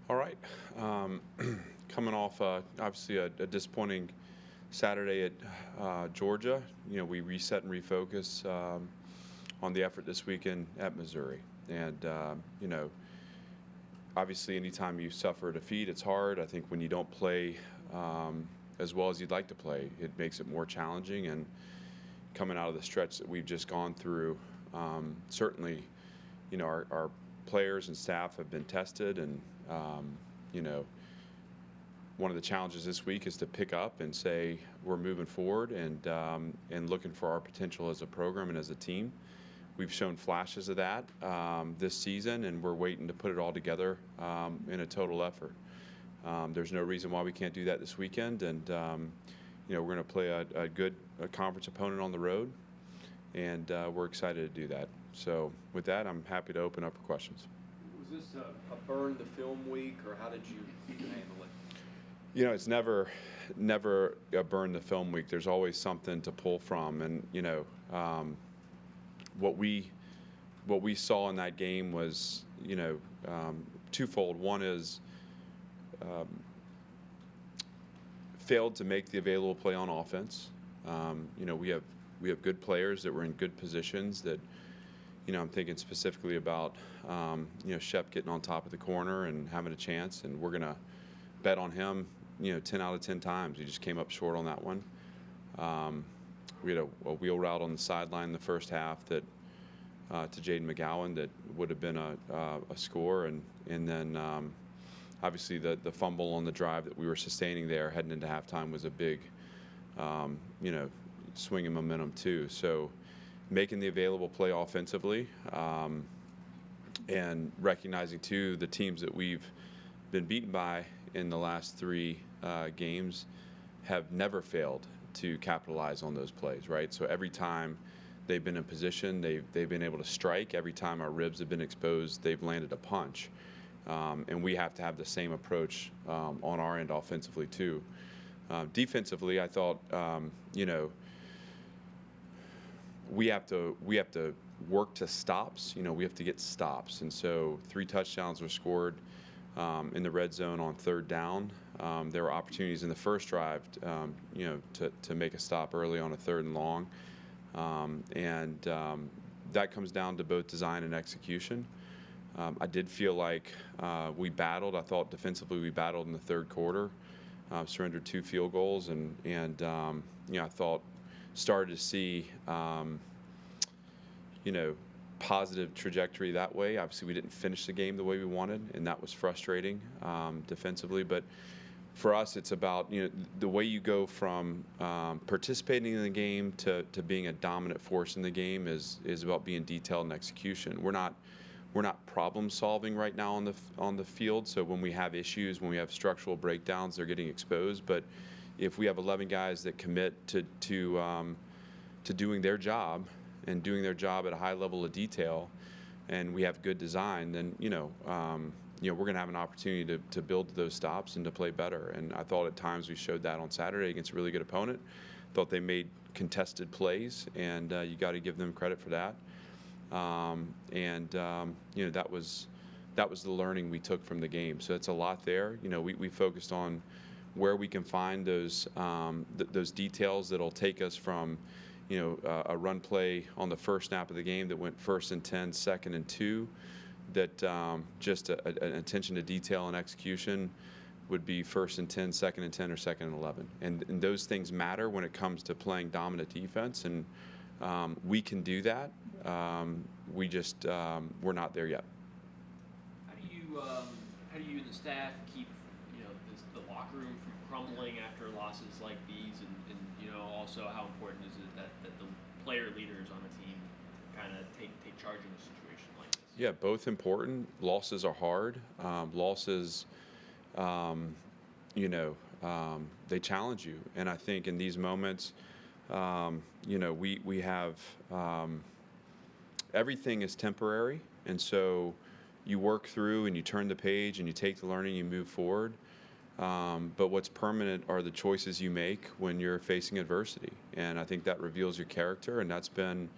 All right. Coming off obviously a disappointing Saturday at Georgia, we reset and refocus on the effort this weekend at Missouri. And, obviously anytime you suffer a defeat, it's hard. I think when you don't play as well as you'd like to play, it makes it more challenging. And coming out of the stretch that we've just gone through, certainly, our players and staff have been tested, and one of the challenges this week is to pick up and say we're moving forward and looking for our potential as a program and as a team. We've shown flashes of that this season, and we're waiting to put it all together in a total effort. There's no reason why we can't do that this weekend, and we're going to play a good conference opponent on the road, and we're excited to do that. So with that, I'm happy to open up for questions. Was this a burn the film week, or how did you handle it? It's never a burn the film week. There's always something to pull from, and what we saw in that game was twofold. One is failed to make the available play on offense. We have good players that were in good positions that. I'm thinking specifically about, Shep getting on top of the corner and having a chance, and we're going to bet on him, 10 out of 10 times. He just came up short on that one. We had a wheel route on the sideline in the first half that to Jaden McGowan that would have been a score, and then obviously the fumble on the drive that we were sustaining there heading into halftime was a big, swing in momentum too. So making the available play offensively, and recognizing too the teams that we've been beaten by in the last three games have never failed to capitalize on those plays, right? So every time they've been in position, they've been able to strike. Every time our ribs have been exposed, they've landed a punch. And we have to have the same approach on our end offensively too. Defensively, I thought, we have to work to stops. We have to get stops, and so 3 touchdowns were scored in the red zone on third down. There were opportunities in the first drive, to make a stop early on a 3rd and long, and that comes down to both design and execution. I did feel like we battled. I thought defensively we battled in the 3rd quarter, surrendered 2 field goals, and I thought started to see, positive trajectory that way. Obviously, we didn't finish the game the way we wanted, and that was frustrating defensively. But for us, it's about the way you go from participating in the game to being a dominant force in the game is about being detailed and execution. We're not problem solving right now on the field. So when we have issues, when we have structural breakdowns, they're getting exposed. But if we have 11 guys that commit to doing their job and doing their job at a high level of detail, and we have good design, then we're going to have an opportunity to build those stops and to play better. And I thought at times we showed that on Saturday against a really good opponent. Thought they made contested plays, and you got to give them credit for that. That was the learning we took from the game. So it's a lot there. We focused on where we can find those details that'll take us from, a run play on the first snap of the game that went 1st and 10, 2nd and 2, that just an attention to detail and execution would be 1st and 10, 2nd and 10, or 2nd and 11. And those things matter when it comes to playing dominant defense, and we can do that. We just we're not there yet. How do you and the staff keep the locker room from crumbling after losses like these, and also how important is it that the player leaders on the team kind of take charge in a situation like this? Yeah, both important. Losses are hard. Losses, they challenge you, and I think in these moments, we have everything is temporary, and so you work through and you turn the page and you take the learning, you move forward. But what's permanent are the choices you make when you're facing adversity. And I think that reveals your character, and that's been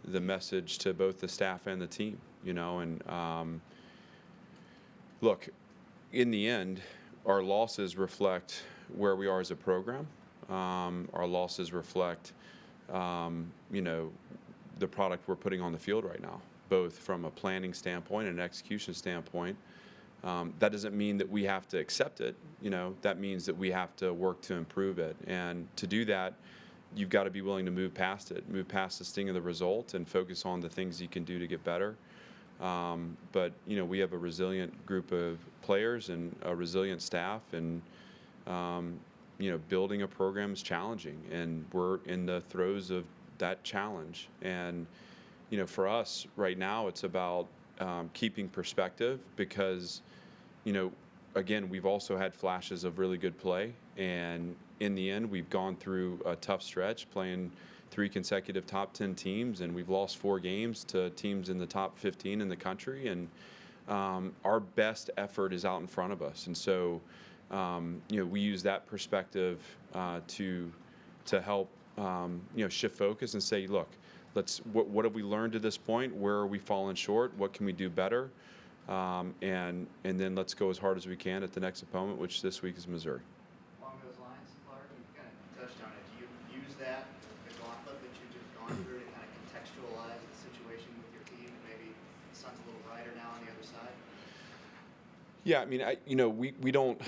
the message to both the staff and the team, And look, in the end, our losses reflect where we are as a program. Our losses reflect, the product we're putting on the field right now, both from a planning standpoint and an execution standpoint. That doesn't mean that we have to accept it. That means that we have to work to improve it. And to do that, you've got to be willing to move past it, move past the sting of the result, and focus on the things you can do to get better. But we have a resilient group of players and a resilient staff, and building a program is challenging, and we're in the throes of that challenge. And for us right now, it's about keeping perspective, because again, we've also had flashes of really good play, and in the end, we've gone through a tough stretch playing 3 consecutive top 10 teams, and we've lost 4 games to teams in the top 15 in the country, and our best effort is out in front of us. And so we use that perspective to help shift focus and say, look, what have we learned to this point? Where are we falling short? What can we do better? And then let's go as hard as we can at the next opponent, which this week is Missouri. Along those lines, Clark, you kind of touched on it. Do you use that, the gauntlet that you've just gone through, to kind of contextualize the situation with your team, and maybe the sun's a little brighter now on the other side? Yeah, I mean, we don't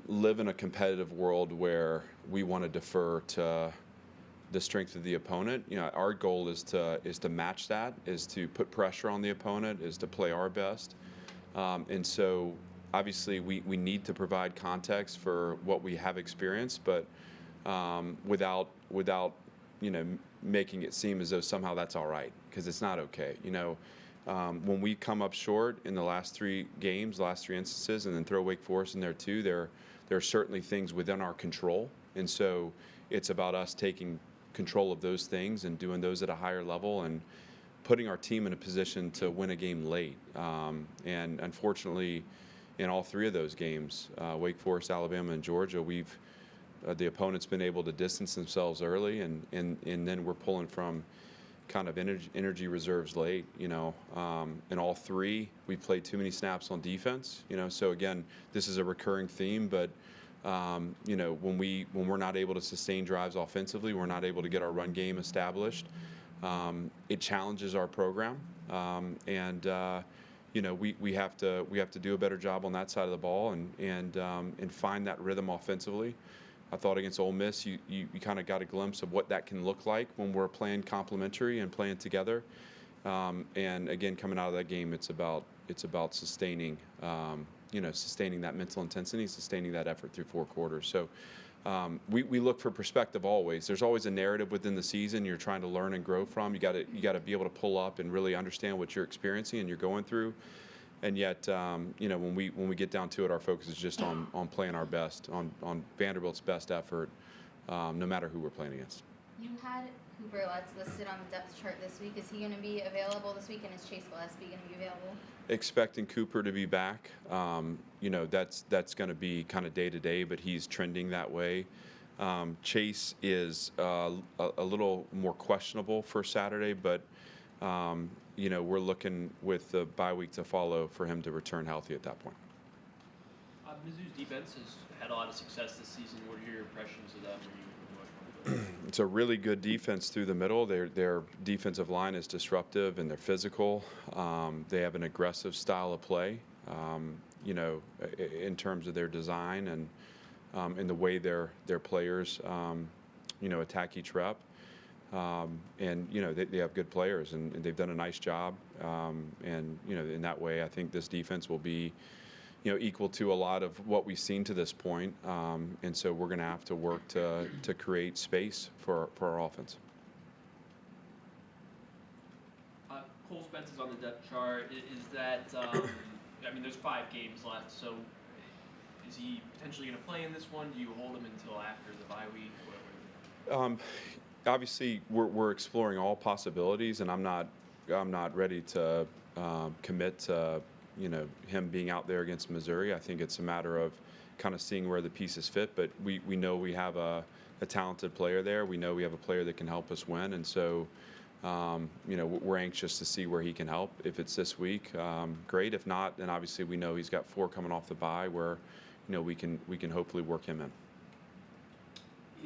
live in a competitive world where we want to defer to the strength of the opponent. Our goal is to match that, is to put pressure on the opponent, is to play our best. And so obviously we need to provide context for what we have experienced, but without making it seem as though somehow that's all right, because it's not okay. When we come up short in the last 3 games, the last 3 instances, and then throw Wake Forest in there too, there are certainly things within our control. And so it's about us taking control of those things and doing those at a higher level and putting our team in a position to win a game late. And unfortunately, in all 3 of those games, Wake Forest, Alabama, and Georgia, the opponent's been able to distance themselves early, and then we're pulling from kind of energy reserves late. In all 3, we played too many snaps on defense. So again, this is a recurring theme, but when we're not able to sustain drives offensively, we're not able to get our run game established. It challenges our program, and we have to do a better job on that side of the ball and find that rhythm offensively. I thought against Ole Miss, you kind of got a glimpse of what that can look like when we're playing complementary and playing together. And again, coming out of that game, it's about sustaining. Sustaining that mental intensity, sustaining that effort through 4 quarters. So we look for perspective always. There's always a narrative within the season you're trying to learn and grow from. You got to be able to pull up and really understand what you're experiencing and you're going through. And yet, when we get down to it, our focus is just on playing our best, on Vanderbilt's best effort, no matter who we're playing against. You had Cooper Lutz listed on the depth chart this week. Is he going to be available this week, and is Chase Gillespie going to be available? Expecting Cooper to be back. That's going to be kind of day to day, but he's trending that way. Chase is a little more questionable for Saturday, but we're looking with the bye week to follow for him to return healthy at that point. Mizzou's defense has had a lot of success this season. What are your impressions of that? It's a really good defense through the middle. Their defensive line is disruptive and they're physical. They have an aggressive style of play, in terms of their design and in the way their players, attack each rep. They have good players and they've done a nice job. In that way, I think this defense will be, equal to a lot of what we've seen to this point. And so we're going to have to work to create space for our offense. Cole Spence is on the depth chart. Is that, there's 5 games left, so is he potentially going to play in this one? Do you hold him until after the bye week? Obviously, we're exploring all possibilities, and I'm not ready to commit to him being out there against Missouri. I think it's a matter of kind of seeing where the pieces fit. But we know we have a talented player there. We know we have a player that can help us win, and so. We're anxious to see where he can help. If it's this week, great. If not, then obviously we know he's got 4 coming off the bye where, we can hopefully work him in.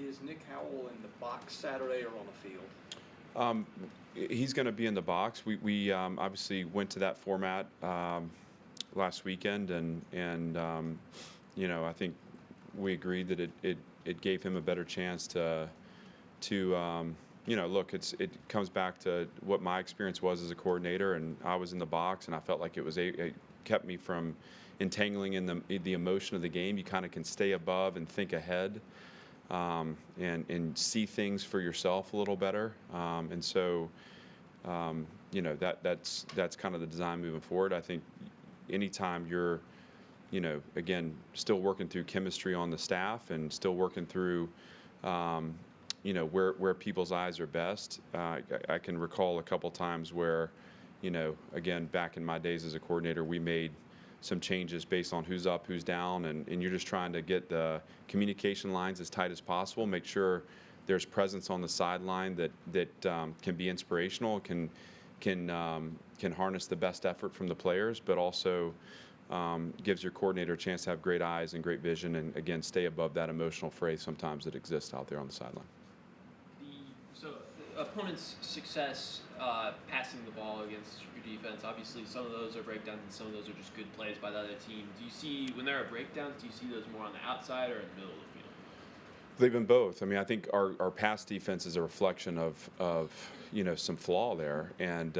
Is Nick Howell in the box Saturday or on the field? He's going to be in the box. We obviously went to that format last weekend, and I think we agreed that it gave him a better chance to look, it comes back to what my experience was as a coordinator, and I was in the box, and I felt like it kept me from entangling in the emotion of the game. You kind of can stay above and think ahead, and see things for yourself a little better. That's kind of the design moving forward. I think anytime you're, again, still working through chemistry on the staff and still working through. Where people's eyes are best. I can recall a couple times where, again, back in my days as a coordinator, we made some changes based on who's up, who's down, and you're just trying to get the communication lines as tight as possible, make sure there's presence on the sideline that can be inspirational, can harness the best effort from the players, but also gives your coordinator a chance to have great eyes and great vision, and again, stay above that emotional fray sometimes that exists out there on the sideline. So the opponent's success passing the ball against your defense, obviously some of those are breakdowns and some of those are just good plays by the other team. Do you see, when there are breakdowns, do you see those more on the outside or in the middle of the field? They've been both. I mean, I think our pass defense is a reflection of some flaw there, and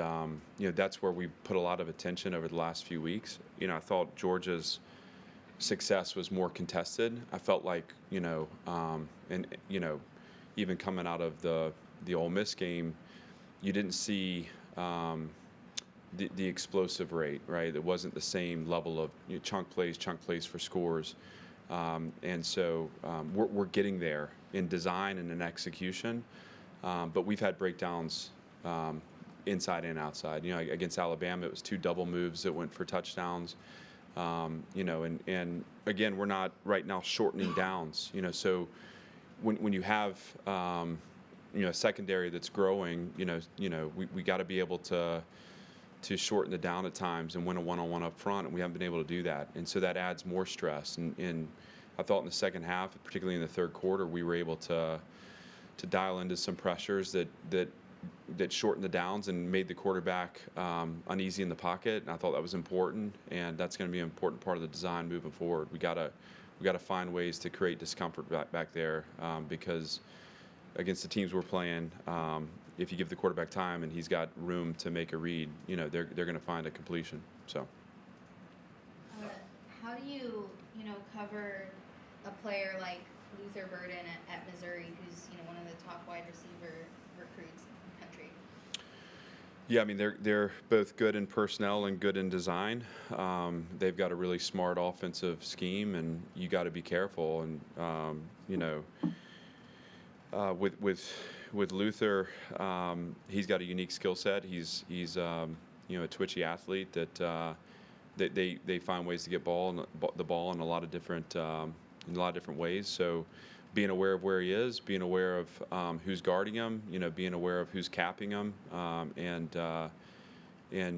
that's where we've put a lot of attention over the last few weeks. I thought Georgia's success was more contested. I felt like even coming out of the Ole Miss game, you didn't see the explosive rate, right? It wasn't the same level of chunk plays for scores. And so we're getting there in design and in execution. But we've had breakdowns inside and outside. Against Alabama, it was 2 double moves that went for touchdowns. And again, we're not right now shortening downs. So when you have a secondary that's growing, we got to be able to shorten the down at times and win a one-on-one up front, and we haven't been able to do that. And so that adds more stress. And I thought in the second half, particularly in the third quarter, we were able to dial into some pressures that shortened the downs and made the quarterback uneasy in the pocket. And I thought that was important, and that's going to be an important part of the design moving forward. We got to find ways to create discomfort back there because against the teams we're playing, if you give the quarterback time and he's got room to make a read, they're going to find a completion. So, how do you cover a player like Luther Burden at Missouri, who's one of the top wide receiver recruits in the country? Yeah, I mean they're both good in personnel and good in design. They've got a really smart offensive scheme, and you got to be careful. And with Luther, he's got a unique skill set. He's a twitchy athlete that they find ways to get the ball in a lot of different ways. So being aware of where he is, being aware of who's guarding him, being aware of who's capping him, and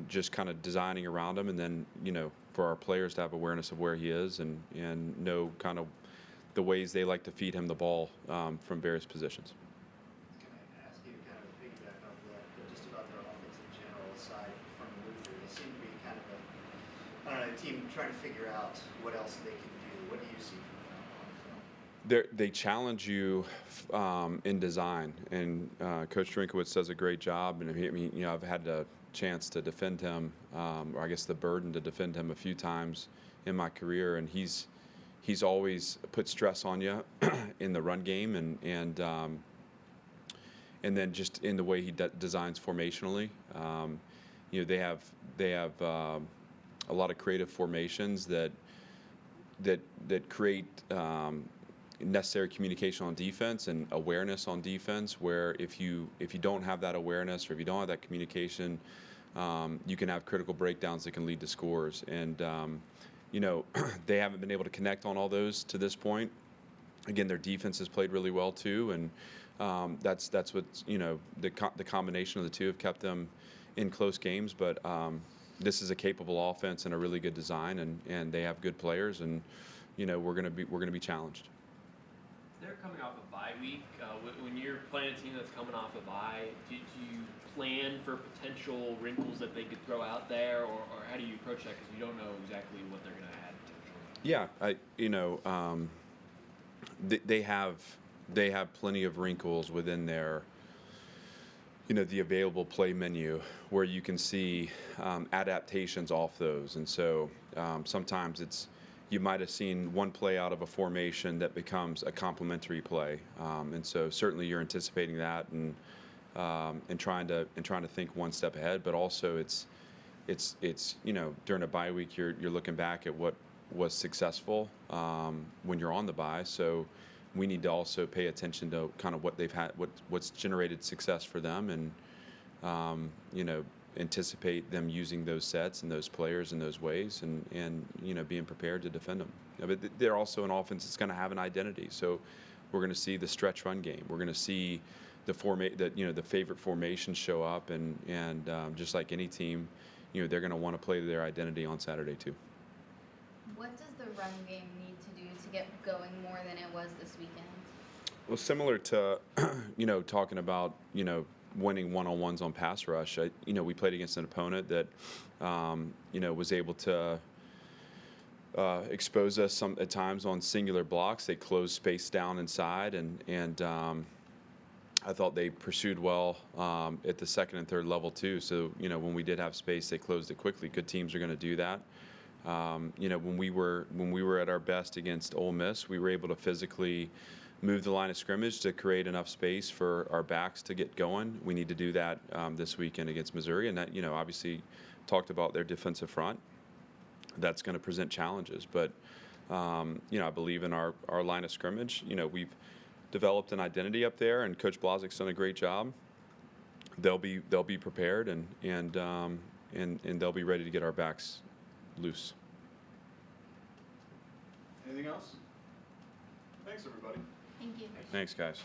just kind of designing around him, and then for our players to have awareness of where he is and know kind of the ways they like to feed him the ball from various positions. Can I ask you kind of a piggyback off of that, but just about their offense in general, aside from Luther? They seem to be kind of a team trying to figure out what else they can do. What do you see from film? They challenge you in design, and Coach Drinkowitz does a great job. And I've had the chance to defend him, or I guess the burden to defend him a few times in my career, and he's always put stress on you in the run game, and then just in the way he designs formationally. They have a lot of creative formations that create necessary communication on defense and awareness on defense, where if you don't have that awareness or if you don't have that communication, you can have critical breakdowns that can lead to scores. And they haven't been able to connect on all those to this point. Again, their defense has played really well too, and that's what the combination of the two have kept them in close games. But this is a capable offense and a really good design, and they have good players, and we're gonna be challenged. They're coming off a bye week. When you're playing a team that's coming off a bye, did you plan for potential wrinkles that they could throw out there, or how do you approach that? Because you don't know exactly what they're going to add potentially. Yeah, they have plenty of wrinkles within their the available play menu where you can see adaptations off those, and so sometimes you might have seen one play out of a formation that becomes a complementary play, and so certainly you're anticipating that and trying to think one step ahead. But also it's during a bye week you're looking back at what was successful when you're on the bye. So we need to also pay attention to kind of what they've had, what's generated success for them, and anticipate them using those sets and those players in those ways, and being prepared to defend them. But they're also an offense that's going to have an identity. So we're going to see the stretch run game. We're going to see the favorite formations show up, and just like any team, they're going to want to play to their identity on Saturday too. What does the run game need to do to get going more than it was this weekend? Well, similar to talking about winning one-on-ones on pass rush. We played against an opponent that was able to expose us at times on singular blocks. They closed space down inside, and I thought they pursued well at the second and third level too. So when we did have space, they closed it quickly. Good teams are going to do that. When we were at our best against Ole Miss, we were able to physically move the line of scrimmage to create enough space for our backs to get going. We need to do that this weekend against Missouri, and that obviously talked about their defensive front. That's going to present challenges, but I believe in our line of scrimmage. We've developed an identity up there, and Coach Blazek's done a great job. They'll be prepared, and they'll be ready to get our backs loose. Anything else? Thanks, everybody. Thank you. Thanks, guys.